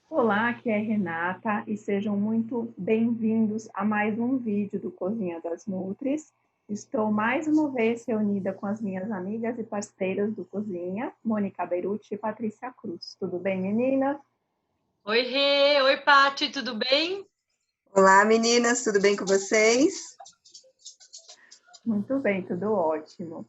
Olá, aqui é Renata e sejam muito bem-vindos a mais um vídeo do Cozinha das Nutris. Estou mais uma vez reunida com as minhas amigas e parceiras do Cozinha, Mônica Beruti e Patrícia Cruz. Tudo bem, meninas? Oi, Rê! Oi, Pati, tudo bem? Olá, meninas, tudo bem com vocês? Muito bem, tudo ótimo.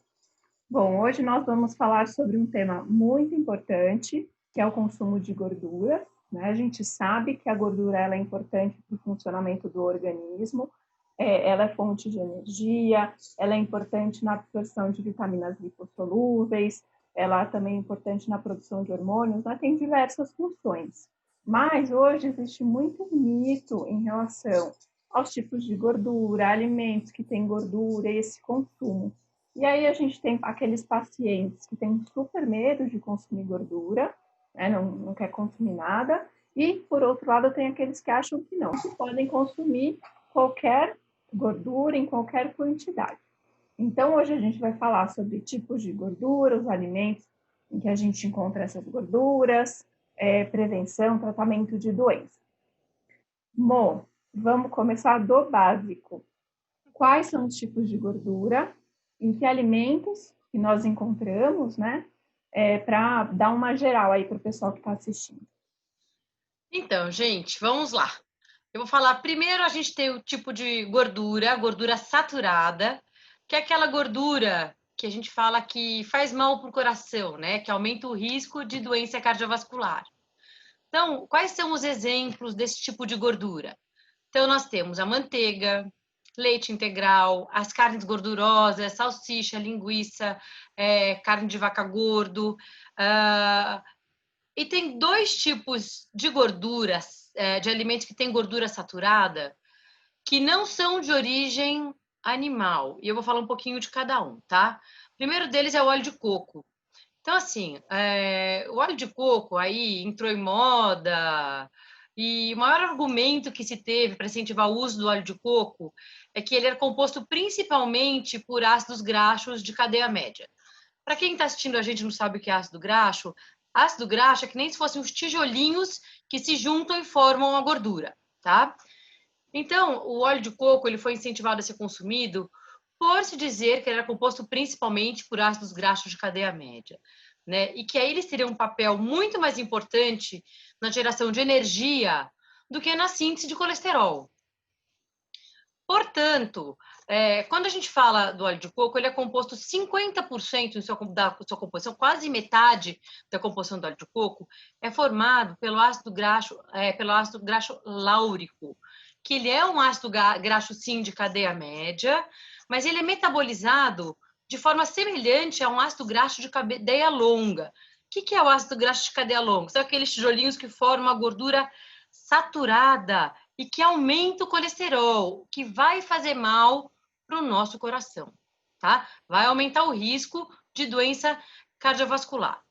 Bom, hoje nós vamos falar sobre um tema muito importante, que é o consumo de gordura, né? A gente sabe que a gordura ela é importante para o funcionamento do organismo, ela é fonte de energia, ela é importante na absorção de vitaminas lipossolúveis, ela também é importante na produção de hormônios, né? Tem diversas funções. Mas hoje existe muito mito em relação aos tipos de gordura, alimentos que têm gordura e esse consumo. E aí a gente tem aqueles pacientes que têm super medo de consumir gordura, né? Não quer consumir nada. E, por outro lado, tem aqueles que acham que não, que podem consumir qualquer gordura em qualquer quantidade. Então, hoje a gente vai falar sobre tipos de gordura, os alimentos em que a gente encontra essas gorduras, prevenção, tratamento de doença. Bom, vamos começar do básico. Quais são os tipos de gordura? Em que alimentos que nós encontramos, né? Para dar uma geral aí para o pessoal que está assistindo. Então, gente, vamos lá. Eu vou falar primeiro, a gente tem o tipo de gordura, gordura saturada, que é aquela gordura que a gente fala que faz mal para o coração, né? Que aumenta o risco de doença cardiovascular. Então, quais são os exemplos desse tipo de gordura? Então, nós temos a manteiga, leite integral, as carnes gordurosas, salsicha, linguiça, carne de vaca gordo. E tem dois tipos de gorduras, de alimentos que têm gordura saturada, que não são de origem animal. E eu vou falar um pouquinho de cada um, tá? O primeiro deles é o óleo de coco. Então, assim, o óleo de coco aí entrou em moda, e o maior argumento que se teve para incentivar o uso do óleo de coco é que ele era composto principalmente por ácidos graxos de cadeia média. Para quem está assistindo a gente não sabe o que é ácido graxo é que nem se fossem os tijolinhos que se juntam e formam a gordura, tá? Então, o óleo de coco ele foi incentivado a ser consumido por se dizer que ele era composto principalmente por ácidos graxos de cadeia média, né? E que aí eles teriam um papel muito mais importante na geração de energia do que na síntese de colesterol. Portanto, quando a gente fala do óleo de coco, ele é composto 50% da sua composição, quase metade da composição do óleo de coco é formado pelo ácido graxo láurico, que ele é um ácido graxo sim de cadeia média, mas ele é metabolizado de forma semelhante a um ácido graxo de cadeia longa. O que é o ácido graxo de cadeia longa? São aqueles tijolinhos que formam a gordura saturada e que aumenta o colesterol, que vai fazer mal para o nosso coração, tá? Vai aumentar o risco de doença cardiovascular.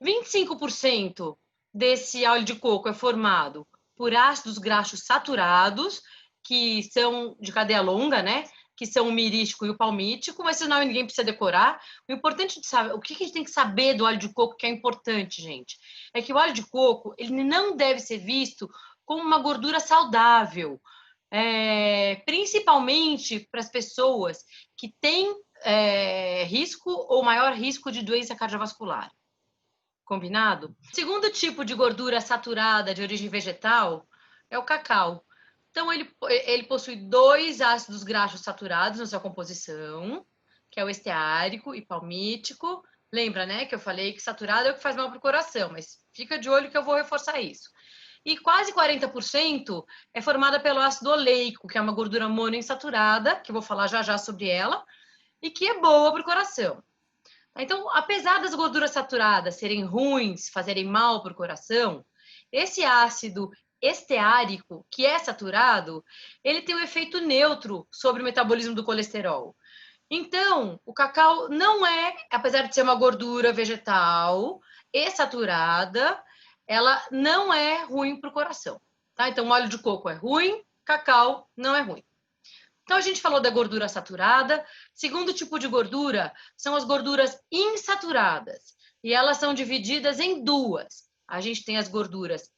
25% desse óleo de coco é formado por ácidos graxos saturados, que são de cadeia longa, né? Que são o mirístico e o palmítico, mas senão ninguém precisa decorar. O importante de saber, o que a gente tem que saber do óleo de coco que é importante, gente, é que o óleo de coco ele não deve ser visto como uma gordura saudável, principalmente para as pessoas que têm risco ou maior risco de doença cardiovascular. Combinado? O segundo tipo de gordura saturada de origem vegetal é o cacau. Então, ele possui dois ácidos graxos saturados na sua composição, que é o esteárico e palmítico. Lembra, né, que eu falei que saturado é o que faz mal para o coração, mas fica de olho que eu vou reforçar isso. E quase 40% é formada pelo ácido oleico, que é uma gordura monoinsaturada, que eu vou falar já já sobre ela, e que é boa para o coração. Então, apesar das gorduras saturadas serem ruins, fazerem mal para o coração, esse ácido esteárico, que é saturado, ele tem um efeito neutro sobre o metabolismo do colesterol. Então, o cacau não é, apesar de ser uma gordura vegetal e saturada, ela não é ruim para o coração. Tá? Então, óleo de coco é ruim, cacau não é ruim. Então, a gente falou da gordura saturada. Segundo tipo de gordura são as gorduras insaturadas. E elas são divididas em duas. A gente tem as gorduras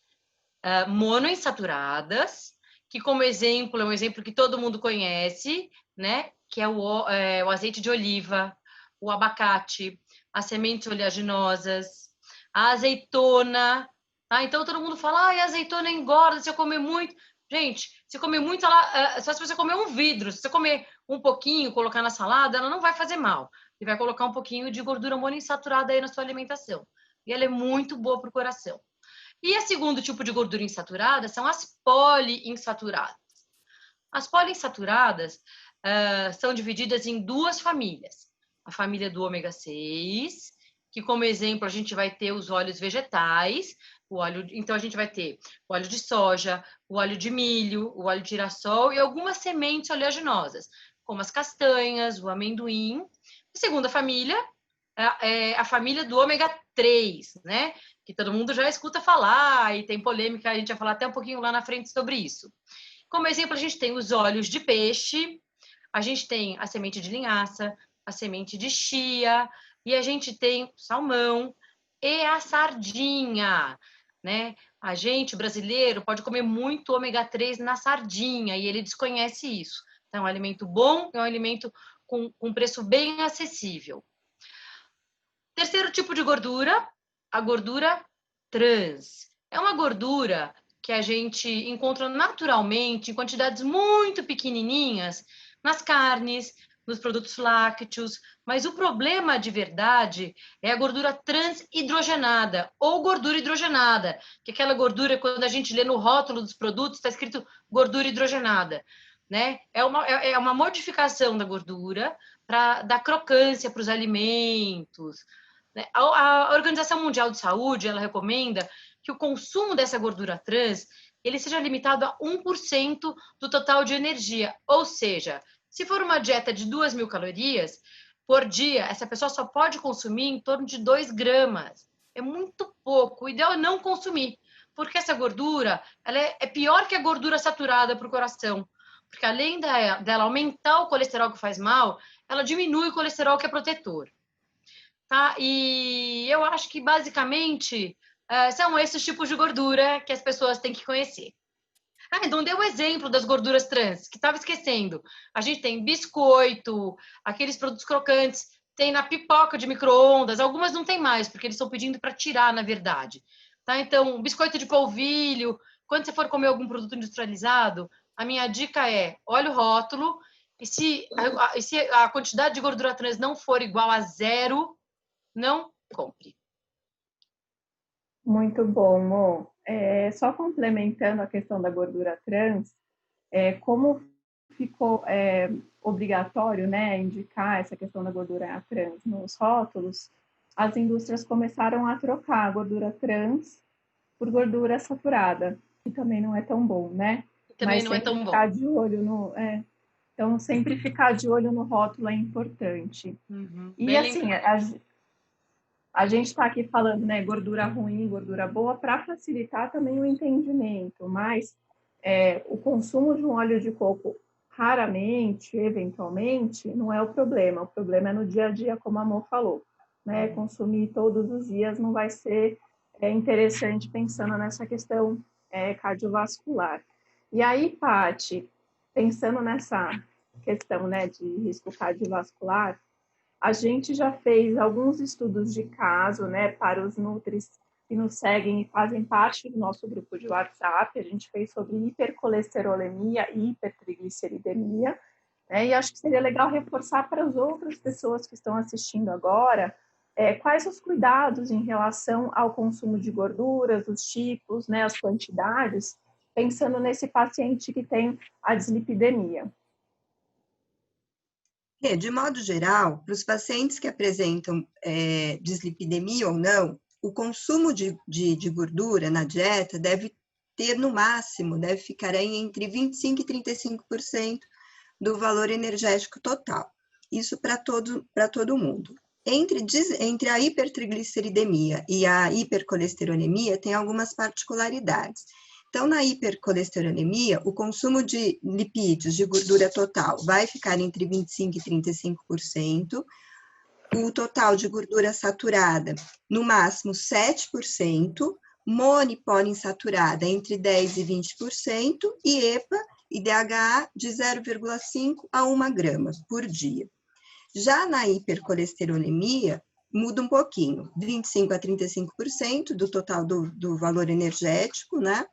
monoinsaturadas, que como exemplo, é um exemplo que todo mundo conhece, né? Que é o azeite de oliva, o abacate, as sementes oleaginosas, a azeitona. Tá? Então, todo mundo fala, a azeitona engorda se eu comer muito. Gente, se comer muito, só se você comer um vidro. Se você comer um pouquinho, colocar na salada, ela não vai fazer mal. Você vai colocar um pouquinho de gordura monoinsaturada aí na sua alimentação. E ela é muito boa para o coração. E o segundo tipo de gordura insaturada são as poliinsaturadas. As poliinsaturadas são divididas em duas famílias. A família do ômega 6, que como exemplo a gente vai ter os óleos vegetais, então a gente vai ter o óleo de soja, o óleo de milho, o óleo de girassol e algumas sementes oleaginosas, como as castanhas, o amendoim. A segunda família é a família do ômega 3, né? Que todo mundo já escuta falar e tem polêmica, a gente vai falar até um pouquinho lá na frente sobre isso. Como exemplo, a gente tem os óleos de peixe, a gente tem a semente de linhaça, a semente de chia, e a gente tem o salmão e a sardinha, né? A gente, brasileiro, pode comer muito ômega 3 na sardinha, e ele desconhece isso. Então, é um alimento bom, é um alimento com um preço bem acessível. Terceiro tipo de gordura, a gordura trans. É uma gordura que a gente encontra naturalmente em quantidades muito pequenininhas nas carnes, nos produtos lácteos, mas o problema de verdade é a gordura transhidrogenada ou gordura hidrogenada, que é aquela gordura quando a gente lê no rótulo dos produtos está escrito gordura hidrogenada, né? É uma modificação da gordura para dar crocância para os alimentos. A Organização Mundial de Saúde, ela recomenda que o consumo dessa gordura trans ele seja limitado a 1% do total de energia. Ou seja, se for uma dieta de 2.000 calorias por dia, essa pessoa só pode consumir em torno de 2 gramas. É muito pouco. O ideal é não consumir, porque essa gordura ela é pior que a gordura saturada para o coração. Porque além dela aumentar o colesterol que faz mal, ela diminui o colesterol que é protetor. Tá? E eu acho que, basicamente, são esses tipos de gordura que as pessoas têm que conhecer. Não deu o exemplo das gorduras trans, que estava esquecendo. A gente tem biscoito, aqueles produtos crocantes, tem na pipoca de micro-ondas, algumas não tem mais, porque eles estão pedindo para tirar, na verdade. Tá? Então, biscoito de polvilho, quando você for comer algum produto industrializado, a minha dica é, olha o rótulo, e se a quantidade de gordura trans não for igual a 0, não compre. Muito bom, Mo. Só complementando a questão da gordura trans, como ficou obrigatório, né, indicar essa questão da gordura trans nos rótulos, as indústrias começaram a trocar a gordura trans por gordura saturada, que também não é tão bom, né? Também não é tão bom. De olho no, então, sempre ficar de olho no rótulo é importante. Uhum. E assim, a gente está aqui falando, né, gordura ruim, gordura boa, para facilitar também o entendimento, mas o consumo de um óleo de coco raramente, eventualmente, não é o problema é no dia a dia, como a Mo falou, né, consumir todos os dias não vai ser interessante pensando nessa questão cardiovascular. E aí, Paty, pensando nessa questão, né, de risco cardiovascular, a gente já fez alguns estudos de caso, né, para os nutris que nos seguem e fazem parte do nosso grupo de WhatsApp. A gente fez sobre hipercolesterolemia e hipertrigliceridemia, né, e acho que seria legal reforçar para as outras pessoas que estão assistindo agora quais os cuidados em relação ao consumo de gorduras, os tipos, né, as quantidades, pensando nesse paciente que tem a dislipidemia. De modo geral, para os pacientes que apresentam dislipidemia ou não, o consumo de gordura na dieta deve ter, no máximo, deve ficar aí entre 25% e 35% do valor energético total. Isso para todo mundo. Entre a hipertrigliceridemia e a hipercolesterolemia, tem algumas particularidades. Então, na hipercolesterolemia, o consumo de lipídios, de gordura total, vai ficar entre 25% e 35%. O total de gordura saturada, no máximo 7%. mono e poliinsaturada entre 10% e 20%, e EPA e DHA de 0,5 a 1 grama por dia. Já na hipercolesterolemia, muda um pouquinho, 25% a 35% do total do valor energético, né?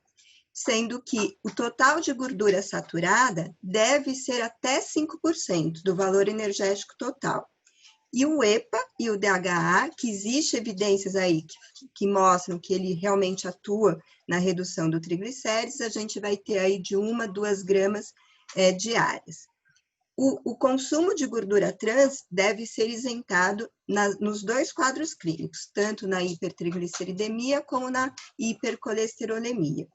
Sendo que o total de gordura saturada deve ser até 5% do valor energético total. E o EPA e o DHA, que existe evidências aí que mostram que ele realmente atua na redução do triglicérides, a gente vai ter aí de 1 a 2 gramas diárias. O consumo de gordura trans deve ser isentado nos 2 quadros clínicos, tanto na hipertrigliceridemia como na hipercolesterolemia.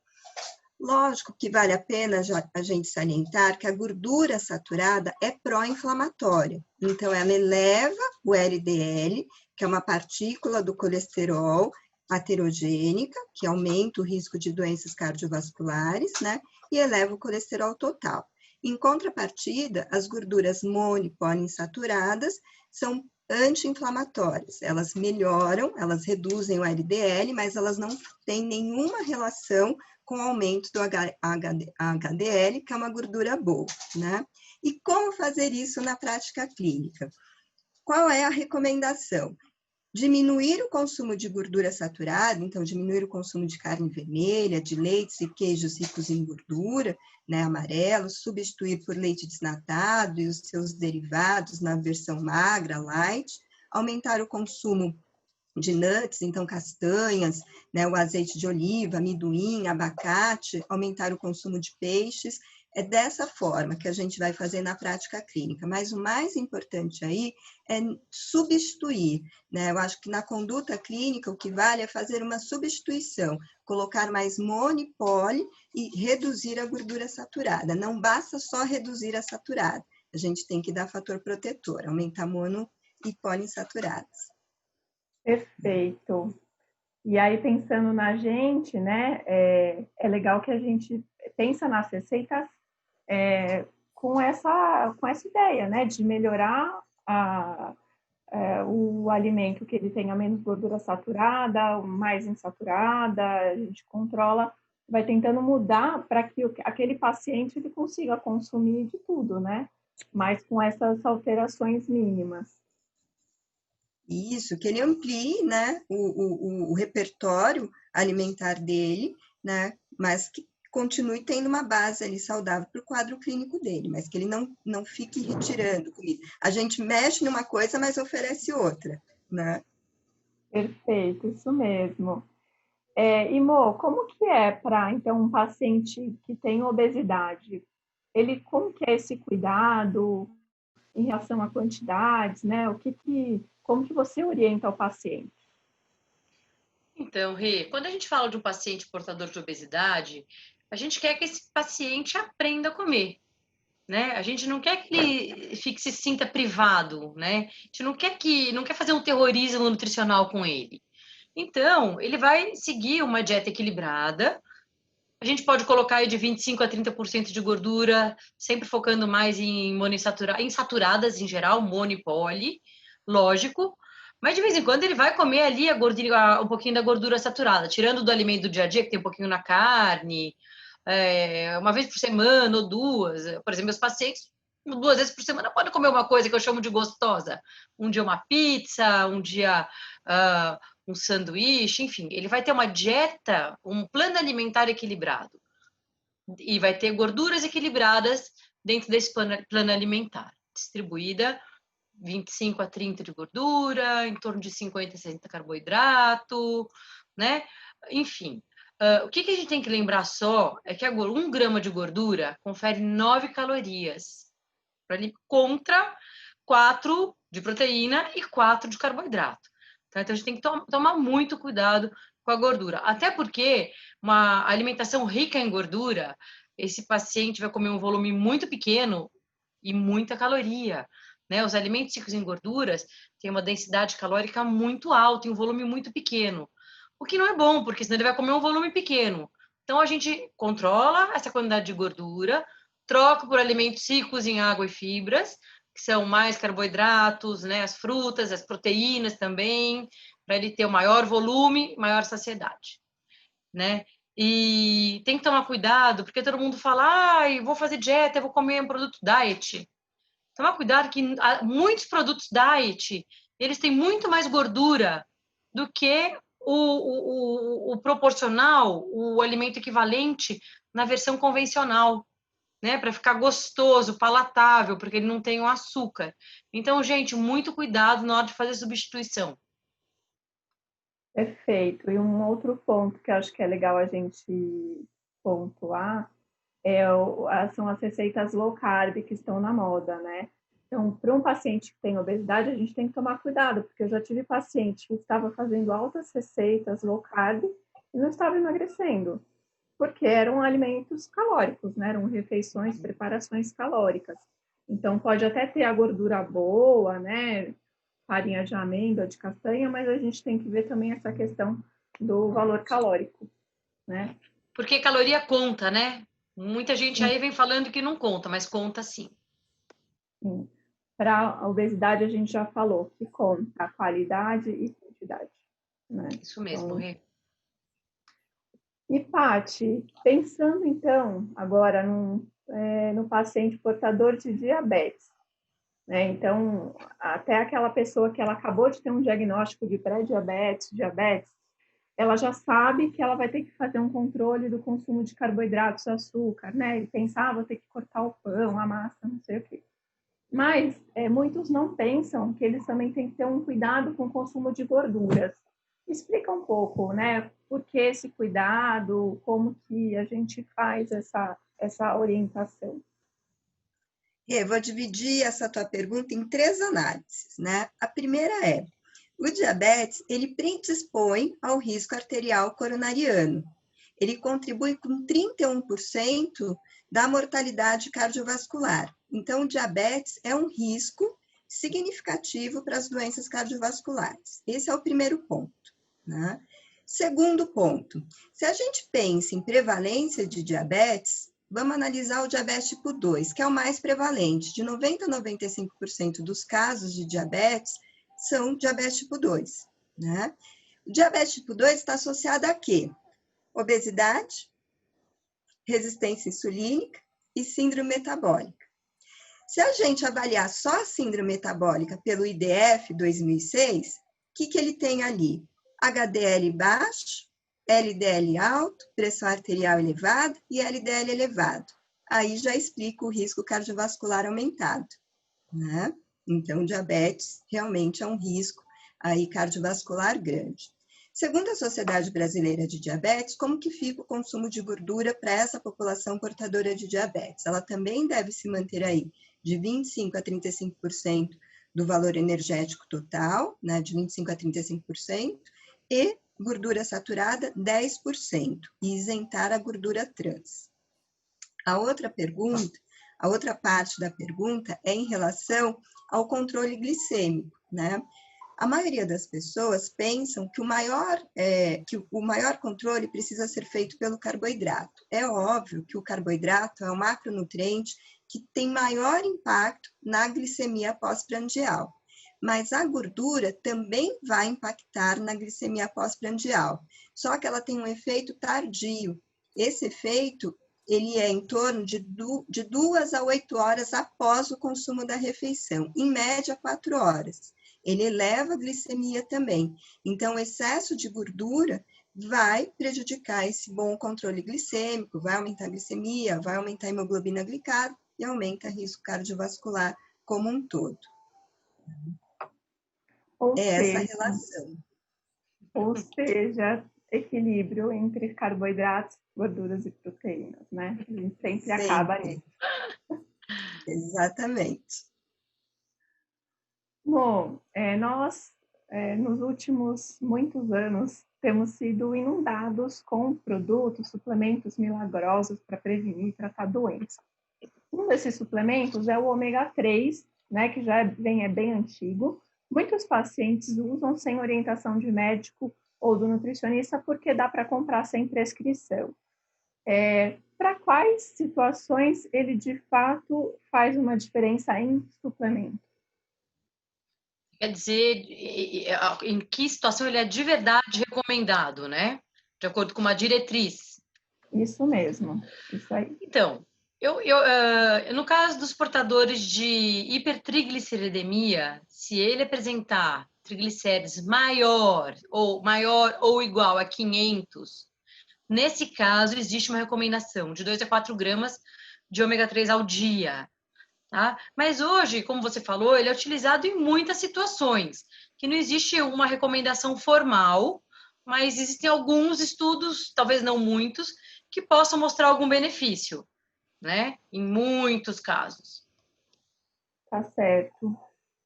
Lógico que vale a pena a gente salientar que a gordura saturada é pró-inflamatória. Então, ela eleva o LDL, que é uma partícula do colesterol aterogênica, que aumenta o risco de doenças cardiovasculares, né? E eleva o colesterol total. Em contrapartida, as gorduras mono e poliinsaturadas são anti-inflamatórias. Elas melhoram, elas reduzem o LDL, mas elas não têm nenhuma relação com o aumento do HDL, que é uma gordura boa, né? E como fazer isso na prática clínica? Qual é a recomendação? Diminuir o consumo de gordura saturada, então diminuir o consumo de carne vermelha, de leites e queijos ricos em gordura, né, amarelos, substituir por leite desnatado e os seus derivados na versão magra, light, aumentar o consumo de nuts, então castanhas, né, o azeite de oliva, amendoim, abacate, aumentar o consumo de peixes. É dessa forma que a gente vai fazer na prática clínica. Mas o mais importante aí é substituir, né? Eu acho que na conduta clínica o que vale é fazer uma substituição, colocar mais mono e poli e reduzir a gordura saturada. Não basta só reduzir a saturada, a gente tem que dar fator protetor, aumentar mono e poliinsaturadas. Perfeito. E aí, pensando na gente, né, é legal que a gente pensa nas receitas com essa ideia, né, de melhorar o alimento, que ele tenha menos gordura saturada, mais insaturada, a gente controla, vai tentando mudar para que aquele paciente ele consiga consumir de tudo, né, mas com essas alterações mínimas. Isso, que ele amplie, né, o repertório alimentar dele, né, mas que continue tendo uma base ali saudável para o quadro clínico dele, mas que ele não fique retirando comida. A gente mexe numa coisa, mas oferece outra, né? Perfeito, isso mesmo. Mo, como que é para, então, um paciente que tem obesidade? Como que é esse cuidado em relação a quantidades, né? Como que você orienta o paciente? Então, Rê, quando a gente fala de um paciente portador de obesidade, a gente quer que esse paciente aprenda a comer, né? A gente não quer que ele se sinta privado, né? A gente não quer fazer um terrorismo nutricional com ele. Então, ele vai seguir uma dieta equilibrada. A gente pode colocar aí de 25% a 30% de gordura, sempre focando mais em insaturadas em geral, mono e poli, lógico. Mas de vez em quando ele vai comer ali um pouquinho da gordura saturada, tirando do alimento do dia a dia, que tem um pouquinho na carne, uma vez por semana ou 2. Por exemplo, meus pacientes, 2 vezes por semana, podem comer uma coisa que eu chamo de gostosa. Um dia uma pizza, um dia um sanduíche, enfim. Ele vai ter uma dieta, um plano alimentar equilibrado. E vai ter gorduras equilibradas dentro desse plano alimentar, distribuída 25 a 30 de gordura, em torno de 50 a 60 carboidrato, né? Enfim, o que a gente tem que lembrar só é que 1 grama de gordura confere 9 calorias contra 4 de proteína e 4 de carboidrato. Tá? Então, a gente tem que tomar muito cuidado com a gordura. Até porque uma alimentação rica em gordura, esse paciente vai comer um volume muito pequeno e muita caloria. Né? Os alimentos ricos em gorduras têm uma densidade calórica muito alta e um volume muito pequeno. O que não é bom, porque senão ele vai comer um volume pequeno. Então, a gente controla essa quantidade de gordura, troca por alimentos ricos em água e fibras, que são mais carboidratos, né? As frutas, as proteínas também, para ele ter o maior volume, maior saciedade. né? E tem que tomar cuidado, porque todo mundo fala, ah, vou fazer dieta, eu vou comer um produto diet. Tomar cuidado que muitos produtos diet, eles têm muito mais gordura do que o proporcional, o alimento equivalente na versão convencional, né? Para ficar gostoso, palatável, porque ele não tem o açúcar. Então, gente, muito cuidado na hora de fazer substituição. Perfeito. E um outro ponto que eu acho que é legal a gente pontuar são as receitas low carb que estão na moda, né? Então, para um paciente que tem obesidade, a gente tem que tomar cuidado, porque eu já tive paciente que estava fazendo altas receitas low carb e não estava emagrecendo, porque eram alimentos calóricos, né? Eram refeições, preparações calóricas. Então, pode até ter a gordura boa, né? Farinha de amêndoa, de castanha, mas a gente tem que ver também essa questão do valor calórico, né? Porque caloria conta, né? Muita gente aí vem falando que não conta, mas conta sim. Para a obesidade, a gente já falou que conta qualidade e quantidade, né? Isso mesmo, Rê. E, Paty, pensando então agora no paciente portador de diabetes, né? Então, até aquela pessoa que ela acabou de ter um diagnóstico de pré-diabetes, diabetes, ela já sabe que ela vai ter que fazer um controle do consumo de carboidratos, açúcar, né? Ele pensava, vou ter que cortar o pão, a massa, não sei o quê. Mas muitos não pensam que eles também têm que ter um cuidado com o consumo de gorduras. Explica um pouco, né? Por que esse cuidado, como que a gente faz essa orientação? Eu vou dividir essa tua pergunta em 3 análises, né? A primeira é, o diabetes, ele predispõe ao risco arterial coronariano. Ele contribui com 31% da mortalidade cardiovascular. Então, o diabetes é um risco significativo para as doenças cardiovasculares. Esse é o primeiro ponto, né? Segundo ponto, se a gente pensa em prevalência de diabetes, vamos analisar o diabetes tipo 2, que é o mais prevalente. De 90% a 95% dos casos de diabetes são diabetes tipo 2, né? O diabetes tipo 2 está associado a quê? Obesidade, resistência insulínica e síndrome metabólica. Se a gente avaliar só a síndrome metabólica pelo IDF 2006, o que ele tem ali? HDL baixo, LDL alto, pressão arterial elevada e LDL elevado. Aí já explica o risco cardiovascular aumentado, né? Então, diabetes realmente é um risco aí cardiovascular grande. Segundo a Sociedade Brasileira de Diabetes, como que fica o consumo de gordura para essa população portadora de diabetes? Ela também deve se manter aí de 25% a 35% do valor energético total, né, de 25% a 35%, e gordura saturada 10%, e isentar a gordura trans. A outra parte da pergunta é em relação ao controle glicêmico, né? A maioria das pessoas pensam que o maior controle precisa ser feito pelo carboidrato. É óbvio que o carboidrato é um macronutriente que tem maior impacto na glicemia pós-prandial, mas a gordura também vai impactar na glicemia pós-prandial, só que ela tem um efeito tardio. Esse efeito ele é em torno de 2 a 8 horas após o consumo da refeição, em média 4 horas. Ele eleva a glicemia também. Então, o excesso de gordura vai prejudicar esse bom controle glicêmico, vai aumentar a glicemia, vai aumentar a hemoglobina glicada e aumenta o risco cardiovascular como um todo. Essa relação. Ou seja, equilíbrio entre carboidratos, gorduras e proteínas, né? A gente sempre acaba nisso. Exatamente. Bom, nós, nos últimos muitos anos, temos sido inundados com produtos, suplementos milagrosos para prevenir e tratar doenças. Um desses suplementos é o ômega 3, né, que já é bem antigo. Muitos pacientes usam sem orientação de médico ou do nutricionista porque dá para comprar sem prescrição. Para quais situações ele de fato faz uma diferença em suplemento? Quer dizer, em que situação ele é de verdade recomendado, né? de acordo com uma diretriz. Isso mesmo, isso aí. Então, no caso dos portadores de hipertrigliceridemia, se ele apresentar triglicérides maior ou igual a 500, nesse caso existe uma recomendação de 2 a 4 gramas de ômega 3 ao dia. Tá? Mas hoje, como você falou, ele é utilizado em muitas situações, que não existe uma recomendação formal, mas existem alguns estudos, talvez não muitos, que possam mostrar algum benefício, né? Em muitos casos. Tá certo.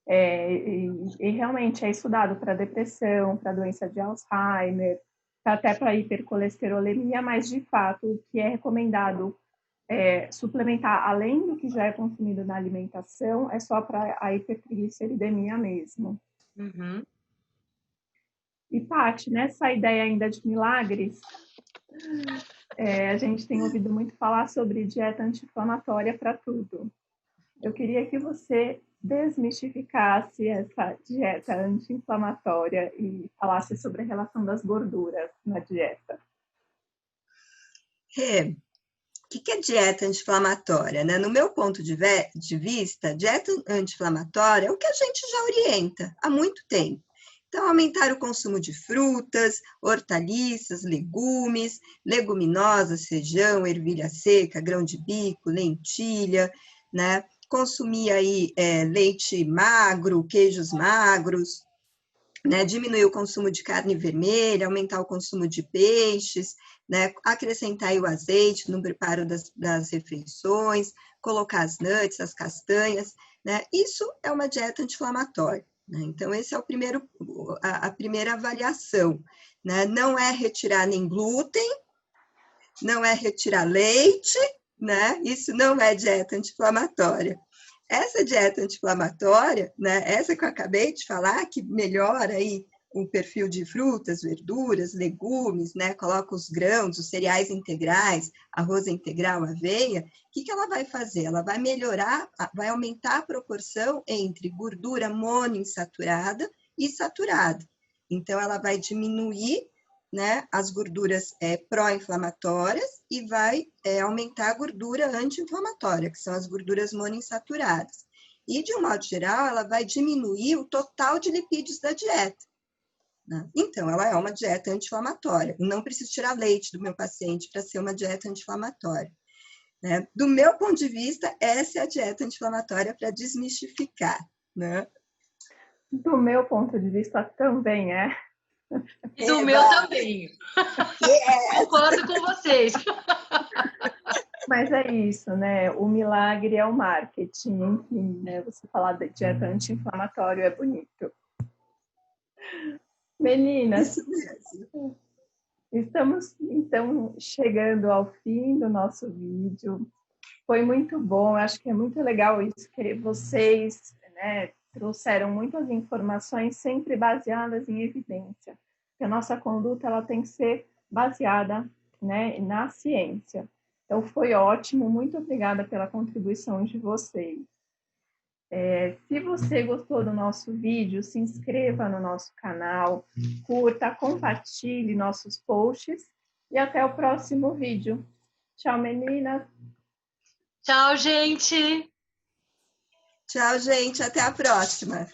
E realmente é estudado para depressão, para doença de Alzheimer, até para hipercolesterolemia, mas de fato o que é recomendado suplementar além do que já é consumido na alimentação é só para a hipertrigliceridemia mesmo. Uhum. E, Paty, nessa ideia ainda de milagres, a gente tem ouvido muito falar sobre dieta anti-inflamatória para tudo. Eu queria que você desmistificasse essa dieta anti-inflamatória e falasse sobre a relação das gorduras na dieta. O que é dieta anti-inflamatória? Né? No meu ponto de vista, dieta anti-inflamatória é o que a gente já orienta há muito tempo. Então, aumentar o consumo de frutas, hortaliças, legumes, leguminosas, feijão, ervilha seca, grão de bico, lentilha, né? Consumir aí leite magro, queijos magros, né? Diminuir o consumo de carne vermelha, aumentar o consumo de peixes, né? Acrescentar aí o azeite no preparo das refeições, colocar as nuts, as castanhas, né? Isso é uma dieta anti-inflamatória. Então, esse é a primeira avaliação, né? Não é retirar nem glúten, não é retirar leite, né? Isso não é dieta anti-inflamatória. Essa dieta anti-inflamatória, né? Essa que eu acabei de falar, que melhora aí o perfil de frutas, verduras, legumes, né? Coloca os grãos, os cereais integrais, arroz integral, aveia. O que ela vai fazer? Ela vai melhorar, vai aumentar a proporção entre gordura monoinsaturada e saturada. Então, ela vai diminuir, né, as gorduras pró-inflamatórias e vai aumentar a gordura anti-inflamatória, que são as gorduras monoinsaturadas. E, de um modo geral, ela vai diminuir o total de lipídios da dieta. Então, ela é uma dieta anti-inflamatória. Não preciso tirar leite do meu paciente para ser uma dieta anti-inflamatória. Né? Do meu ponto de vista, essa é a dieta anti-inflamatória para desmistificar. Né? Do meu ponto de vista, também é. E do meu também. Concordo com vocês. Mas é isso, né? O milagre é o marketing, enfim, né? Você falar de dieta anti-inflamatória é bonito. Meninas, estamos então chegando ao fim do nosso vídeo. Foi muito bom, acho que é muito legal isso, que vocês, né, trouxeram muitas informações sempre baseadas em evidência. Que a nossa conduta ela tem que ser baseada, né, na ciência. Então foi ótimo, muito obrigada pela contribuição de vocês. Se você gostou do nosso vídeo, se inscreva no nosso canal, curta, compartilhe nossos posts e até o próximo vídeo. Tchau, meninas! Tchau, gente! Tchau, gente. Até a próxima.